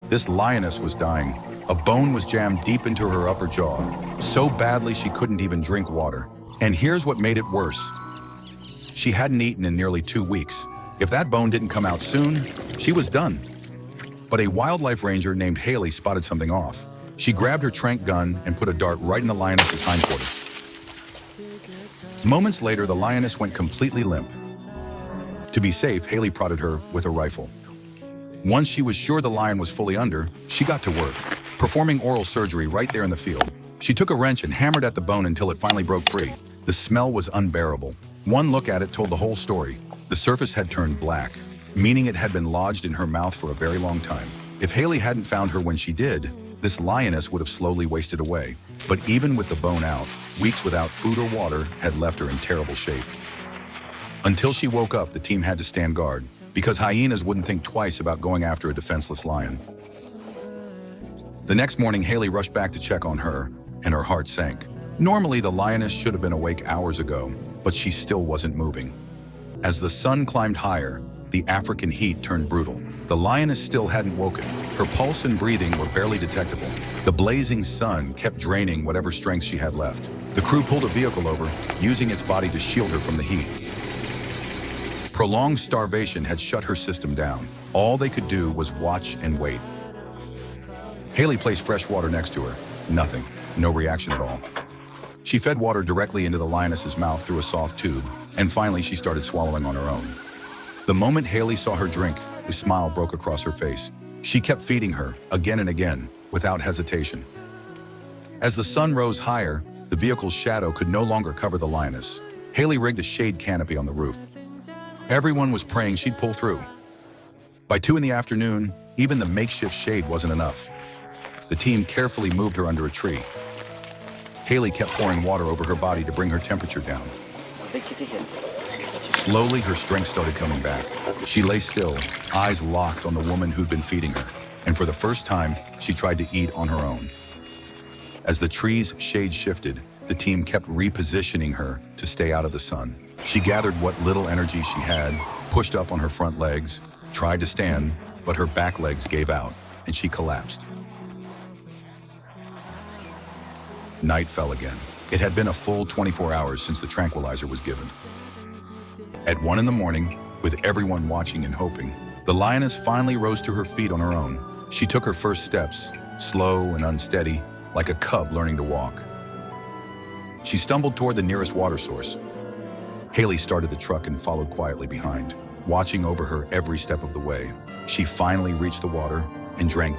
This lioness was dying. A bone was jammed deep into her upper jaw, so badly she couldn't even drink water. And here's what made it worse. She hadn't eaten in nearly 2 weeks. If that bone didn't come out soon, she was done. But a wildlife ranger named Haley spotted something off. She grabbed her tranq gun and put a dart right in the lioness's hindquarters. Moments later, the lioness went completely limp. To be safe, Haley prodded her with a rifle. Once she was sure the lion was fully under, she got to work, performing oral surgery right there in the field. She took a wrench and hammered at the bone until it finally broke free. The smell was unbearable. One look at it told the whole story. The surface had turned black, meaning it had been lodged in her mouth for a very long time. If Haley hadn't found her when she did, this lioness would have slowly wasted away. But even with the bone out, weeks without food or water had left her in terrible shape. Until she woke up, the team had to stand guard, because hyenas wouldn't think twice about going after a defenseless lion. The next morning, Haley rushed back to check on her, and her heart sank. Normally, the lioness should have been awake hours ago, but she still wasn't moving. As the sun climbed higher, the African heat turned brutal. The lioness still hadn't woken. Her pulse and breathing were barely detectable. The blazing sun kept draining whatever strength she had left. The crew pulled a vehicle over, using its body to shield her from the heat. Prolonged starvation had shut her system down. All they could do was watch and wait. Haley placed fresh water next to her. Nothing. No reaction at all. She fed water directly into the lioness's mouth through a soft tube, and finally she started swallowing on her own. The moment Haley saw her drink, a smile broke across her face. She kept feeding her, again and again, without hesitation. As the sun rose higher, the vehicle's shadow could no longer cover the lioness. Haley rigged a shade canopy on the roof. Everyone was praying she'd pull through. By 2 in the afternoon, even the makeshift shade wasn't enough. The team carefully moved her under a tree. Haley kept pouring water over her body to bring her temperature down. Slowly, her strength started coming back. She lay still, eyes locked on the woman who'd been feeding her, and for the first time, she tried to eat on her own. As the tree's shade shifted, the team kept repositioning her to stay out of the sun. She gathered what little energy she had, pushed up on her front legs, tried to stand, but her back legs gave out, and she collapsed. Night fell again. It had been a full 24 hours since the tranquilizer was given. At 1 in the morning, with everyone watching and hoping, the lioness finally rose to her feet on her own. She took her first steps, slow and unsteady, like a cub learning to walk. She stumbled toward the nearest water source. Haley started the truck and followed quietly behind, watching over her every step of the way. She finally reached the water and drank